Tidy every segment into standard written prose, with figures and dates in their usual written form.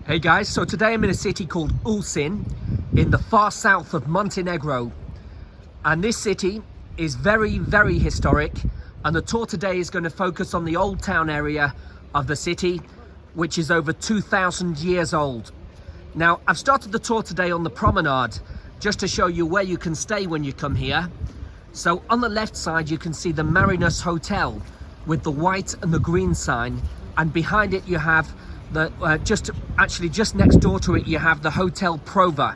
Hey guys, so today I'm in a city called Ulcinj in the far south of Montenegro, and this city is very historic, and the tour today is going to focus on the old town area of the city, which is over 2,000 years old. Now I've started the tour today on the promenade just to show you where you can stay when you come here. So on the left side you can see the Marinus Hotel with the white and the green sign, and behind it you have the just next door to it you have the Hotel Prova.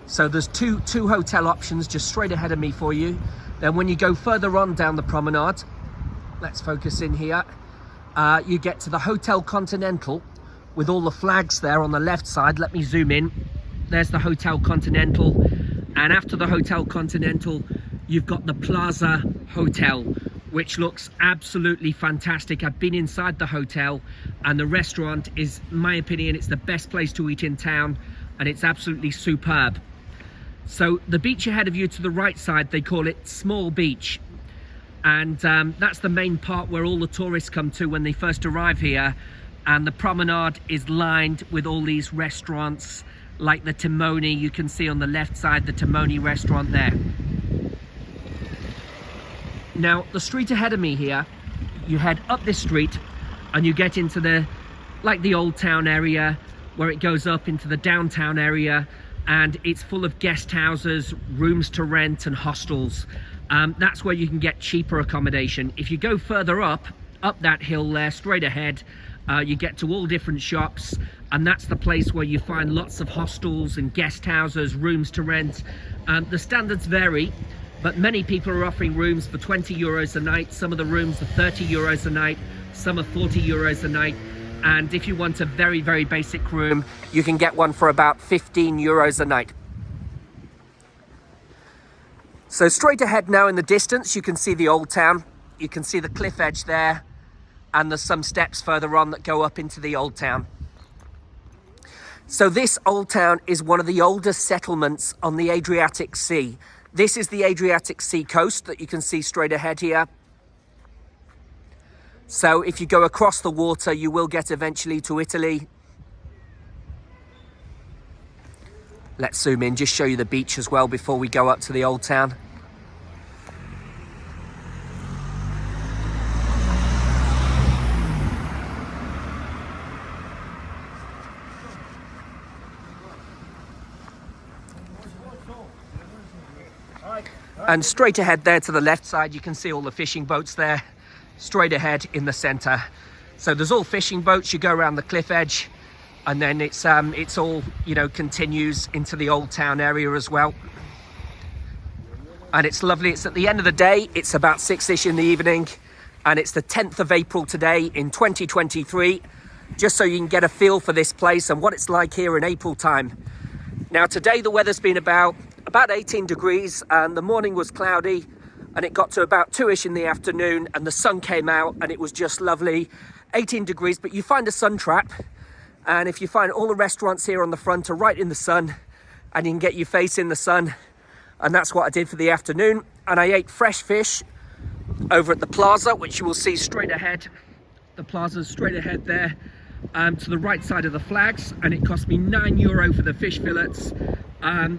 So there's two hotel options just straight ahead of me for you. Then when you go further on down the promenade, let's focus in here, you get to the Hotel Continental with all the flags there on the left side. Let me zoom in. There's the Hotel Continental, and after the Hotel Continental you've got the Plaza Hotel, which looks absolutely fantastic. I've been inside the hotel, and the restaurant is, in my opinion, it's the best place to eat in town, and it's absolutely superb. So the beach ahead of you to the right side, they call it Small Beach, and that's the main part where all the tourists come to when they first arrive here. And the promenade is lined with all these restaurants like the Timoni. You can see on the left side the Timoni restaurant there. Now the street ahead of me here, you head up this street and you get into the old town area, where it goes up into the downtown area, and it's full of guest houses, rooms to rent and hostels. That's where you can get cheaper accommodation. If you go further up that hill there, straight ahead, you get to all different shops, and that's the place where you find lots of hostels and guest houses, rooms to rent. The standards vary, but many people are offering rooms for 20 euros a night. Some of the rooms are 30 euros a night, some are 40 euros a night. And if you want a very basic room, you can get one for about 15 euros a night. So straight ahead now in the distance, you can see the old town. You can see the cliff edge there, and there's some steps further on that go up into the old town. So this old town is one of the oldest settlements on the Adriatic Sea. This is the Adriatic Sea coast that you can see straight ahead here. So if you go across the water, you will get eventually to Italy. Let's zoom in, just show you the beach as well before we go up to the old town. And straight ahead there to the left side, you can see all the fishing boats there, straight ahead in the center. So there's all fishing boats. You go around the cliff edge, and then it's all, continues into the old town area as well. And it's lovely. It's at the end of the day. It's about 6ish in the evening, and it's the 10th of April today in 2023, just so you can get a feel for this place and what it's like here in April time. Now today the weather's been about 18 degrees, and the morning was cloudy, and it got to about 2ish in the afternoon, and the sun came out, and it was just lovely. 18 degrees, but you find a sun trap, and if you find all the restaurants here on the front are right in the sun, and you can get your face in the sun, and that's what I did for the afternoon. And I ate fresh fish over at the plaza, which you will see straight ahead. The plaza's straight ahead there, to the right side of the flags, and it cost me €9 for the fish fillets.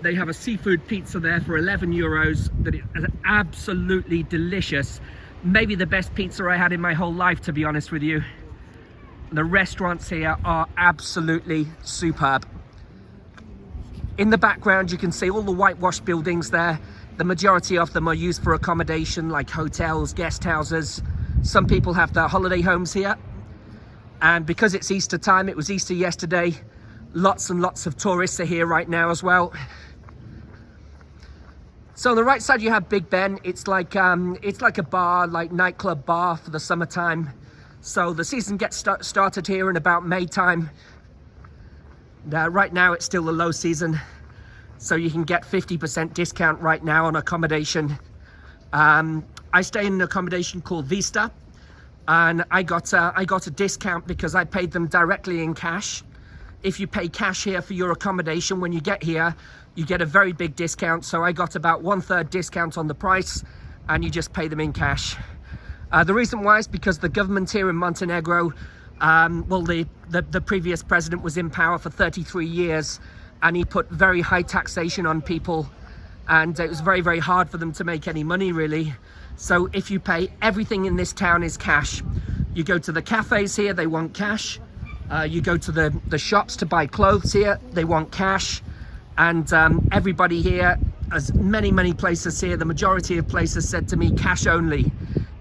They have a seafood pizza there for 11 euros that is absolutely delicious. Maybe the best pizza I had in my whole life, to be honest with you. The restaurants here are absolutely superb. In the background you can see all the whitewashed buildings there. The majority of them are used for accommodation, like hotels, guest houses. Some people have their holiday homes here. And because it's Easter time, it was Easter yesterday, lots and lots of tourists are here right now as well. So on the right side you have Big Ben. It's like a bar, like nightclub bar for the summertime. So the season gets started here in about May time. Right now it's still the low season, so you can get 50% discount right now on accommodation. I stay in an accommodation called Vista, and I got a discount because I paid them directly in cash. If you pay cash here for your accommodation when you get here, you get a very big discount. So I got about 1/3 discount on the price, and you just pay them in cash. The reason why is because the government here in Montenegro Well, the previous president was in power for 33 years, and he put very high taxation on people, and it was very, very hard for them to make any money, really. So if you pay, everything in this town is cash. You go to the cafes here, they want cash. You go to the shops to buy clothes here, they want cash. And everybody here, as many places here, the majority of places said to me, cash only,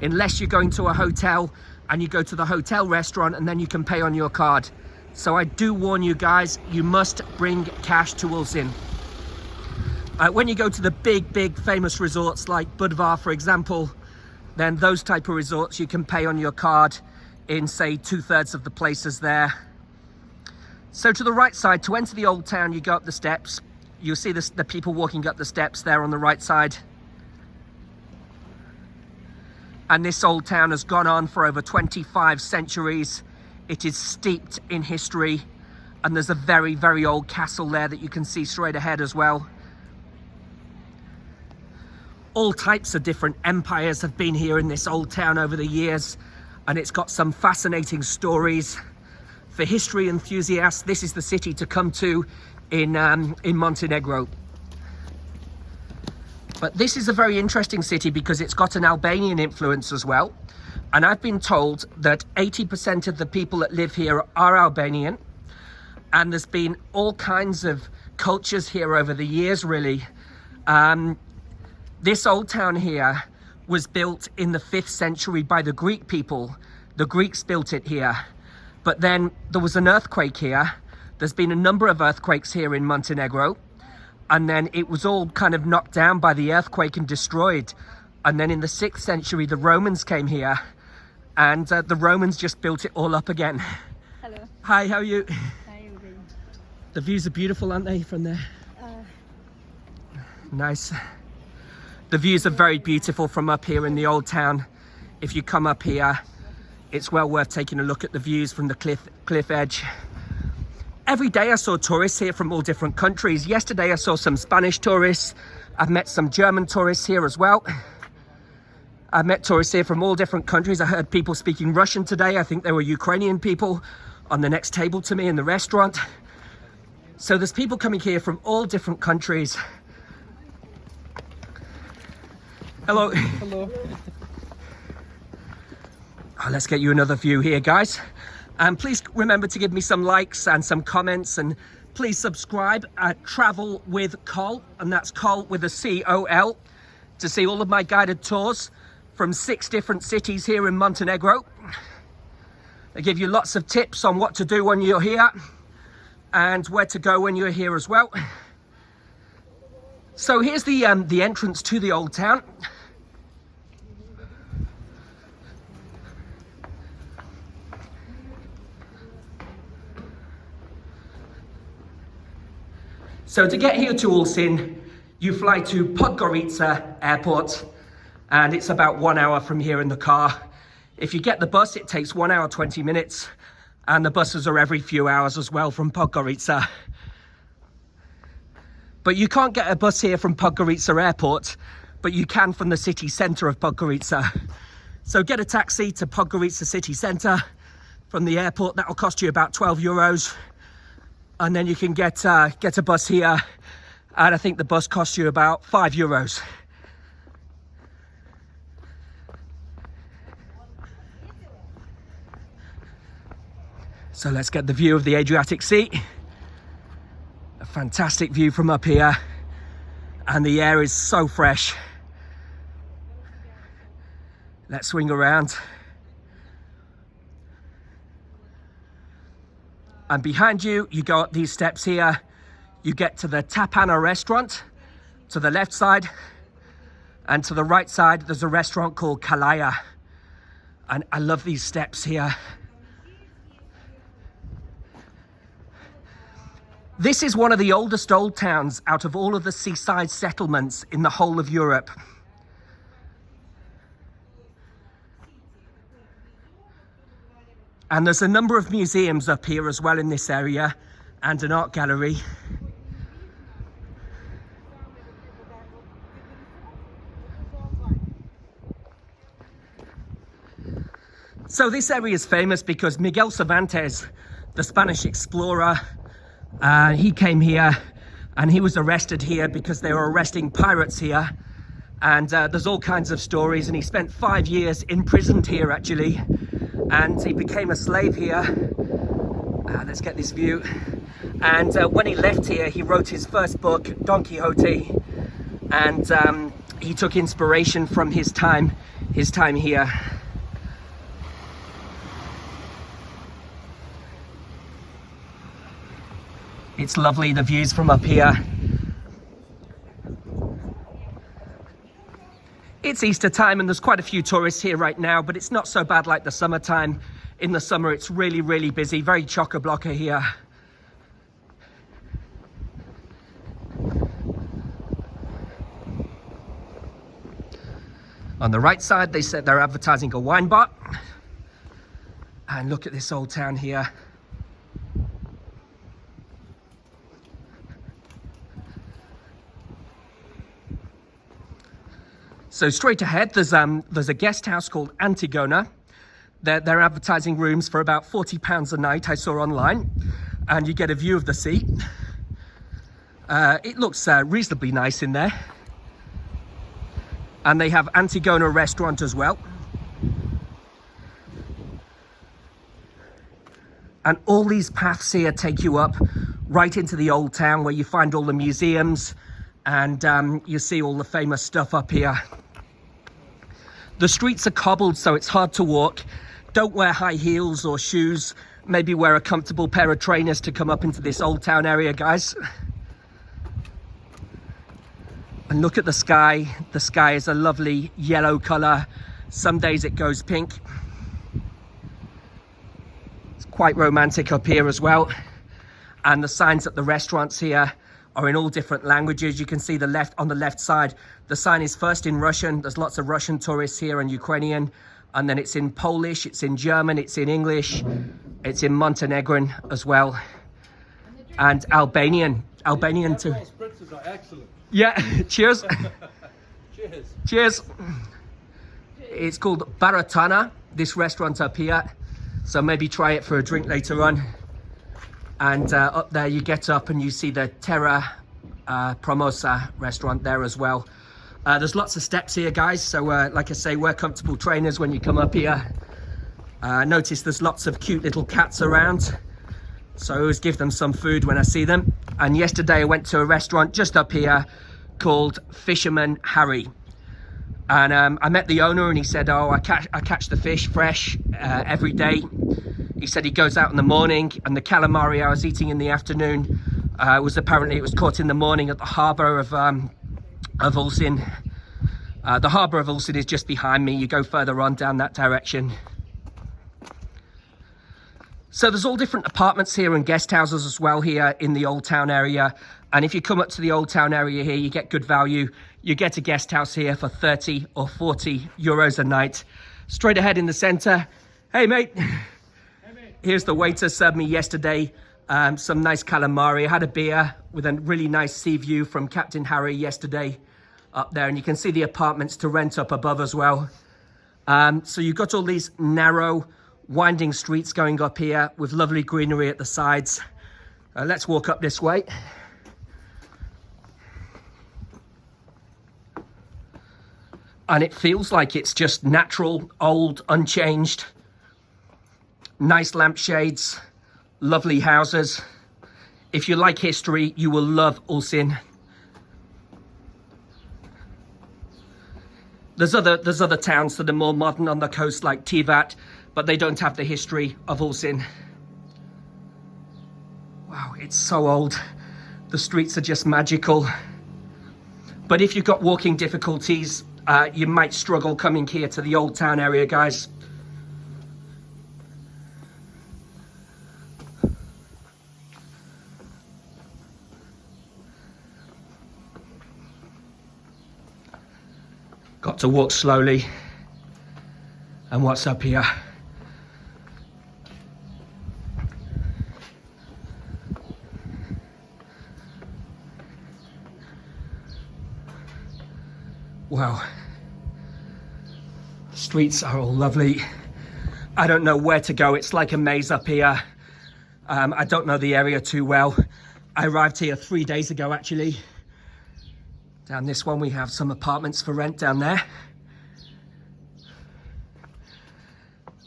unless you're going to a hotel and you go to the hotel restaurant and then you can pay on your card. So I do warn you guys, you must bring cash to Ulcinj. When you go to the big famous resorts like Budvar, for example, then those type of resorts you can pay on your card in, say, 2/3 of the places there. So to the right side, to enter the old town, you go up the steps. You'll see the people walking up the steps there on the right side. And this old town has gone on for over 25 centuries. It is steeped in history, and there's a very old castle there that you can see straight ahead as well. All types of different empires have been here in this old town over the years, and it's got some fascinating stories. For history enthusiasts, this is the city to come to in Montenegro. But this is a very interesting city because it's got an Albanian influence as well. And I've been told that 80% of the people that live here are Albanian. And there's been all kinds of cultures here over the years, really. This old town here was built in the 5th century by the Greek people. The Greeks built it here. But then there was an earthquake here. There's been a number of earthquakes here in Montenegro. And then it was all kind of knocked down by the earthquake and destroyed. And then in the 6th century, the Romans came here. And the Romans just built it all up again. Hello. Hi, how are you? Hi, okay. The views are beautiful, aren't they, from there? Nice. The views are very beautiful from up here in the old town. If you come up here, it's well worth taking a look at the views from the cliff edge. Every day I saw tourists here from all different countries. Yesterday I saw some Spanish tourists. I've met some German tourists here as well. I've met tourists here from all different countries. I heard people speaking Russian today. I think there were Ukrainian people on the next table to me in the restaurant. So there's people coming here from all different countries. Hello. Hello. Oh, let's get you another view here, guys. And please remember to give me some likes and some comments, and please subscribe at Travel with Col, and that's Col with a C-O-L, to see all of my guided tours from 6 different cities here in Montenegro. I give you lots of tips on what to do when you're here and where to go when you're here as well. So here's the entrance to the old town. So to get here to Ulcinj, you fly to Podgorica airport, and it's about 1 hour from here in the car. If you get the bus, it takes 1 hour, 20 minutes, and the buses are every few hours as well from Podgorica. But you can't get a bus here from Podgorica airport, but you can from the city centre of Podgorica. So get a taxi to Podgorica city centre from the airport. That'll cost you about 12 euros. And then you can get a bus here, and I think the bus costs you about 5 euros. So let's get the view of the Adriatic Sea. A fantastic view from up here, and the air is so fresh. Let's swing around. And behind you, you go up these steps here, you get to the Tapana restaurant to the left side, and to the right side there's a restaurant called Kalaya. And I love these steps here. This is one of the oldest old towns out of all of the seaside settlements in the whole of Europe. And there's a number of museums up here as well in this area, and an art gallery. So this area is famous because Miguel Cervantes, the Spanish explorer, he came here and he was arrested here because they were arresting pirates here. And there's all kinds of stories, and he spent 5 years imprisoned here actually, and he became a slave here. Let's get this view. And when he left here, he wrote his first book, Don Quixote, and he took inspiration from his time here. It's lovely, the views from up here. It's Easter time and there's quite a few tourists here right now, but it's not so bad like the summertime. In the summer, it's really, really busy, very chock-a-block here. On the right side, they said they're advertising a wine bar. And look at this old town here. So straight ahead, there's a guest house called Antigona. They're advertising rooms for about £40 a night, I saw online. And you get a view of the sea. It looks reasonably nice in there. And they have Antigona restaurant as well. And all these paths here take you up right into the old town where you find all the museums and you see all the famous stuff up here. The streets are cobbled, so it's hard to walk. Don't wear high heels or shoes. Maybe wear a comfortable pair of trainers to come up into this old town area, guys. And look at the sky. The sky is a lovely yellow color. Some days it goes pink. It's quite romantic up here as well. And the signs at the restaurants here are in all different languages. You can see on the left side, the sign is first in Russian. There's lots of Russian tourists here and Ukrainian. And then it's in Polish, it's in German, it's in English, it's in Montenegrin as well. And Albanian too. Spritzes are excellent. Yeah, cheers. Cheers. Cheers. It's called Baratana, this restaurant up here. So maybe try it for a drink later on. And up there you get up and you see the Terra Promosa restaurant there as well. There's lots of steps here, guys. So like I say, wear comfortable trainers when you come up here. Notice there's lots of cute little cats around. So I always give them some food when I see them. And yesterday I went to a restaurant just up here called Fisherman Harry. And I met the owner and he said, oh, I catch the fish fresh every day. He said he goes out in the morning, and the calamari I was eating in the afternoon was caught in the morning at the harbour of Ulcinj. The harbour of Ulcinj is just behind me. You go further on down that direction. So there's all different apartments here and guest houses as well here in the Old Town area. And if you come up to the Old Town area here, you get good value. You get a guest house here for 30 or 40 euros a night. Straight ahead in the centre. Hey, mate. Here's the waiter served me yesterday some nice calamari. I had a beer with a really nice sea view from Captain Harry yesterday up there. And you can see the apartments to rent up above as well. So you've got all these narrow, winding streets going up here with lovely greenery at the sides. Let's walk up this way. And it feels like it's just natural, old, unchanged. Nice lampshades, lovely houses. If you like history, you will love Ulcinj. There's other towns that are more modern on the coast like Tivat, but they don't have the history of Ulcinj. Wow, it's so old. The streets are just magical. But if you've got walking difficulties, you might struggle coming here to the Old Town area, guys. Got to walk slowly. And what's up here? Wow. The streets are all lovely. I don't know where to go. It's like a maze up here. I don't know the area too well. I arrived here 3 days ago, actually. Down this one, we have some apartments for rent down there.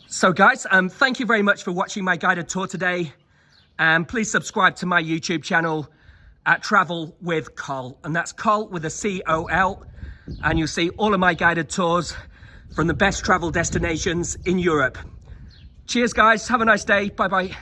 So guys, thank you very much for watching my guided tour today. And please subscribe to my YouTube channel at Travel with Col. And that's Col with a C-O-L. And you'll see all of my guided tours from the best travel destinations in Europe. Cheers guys, have a nice day, bye bye.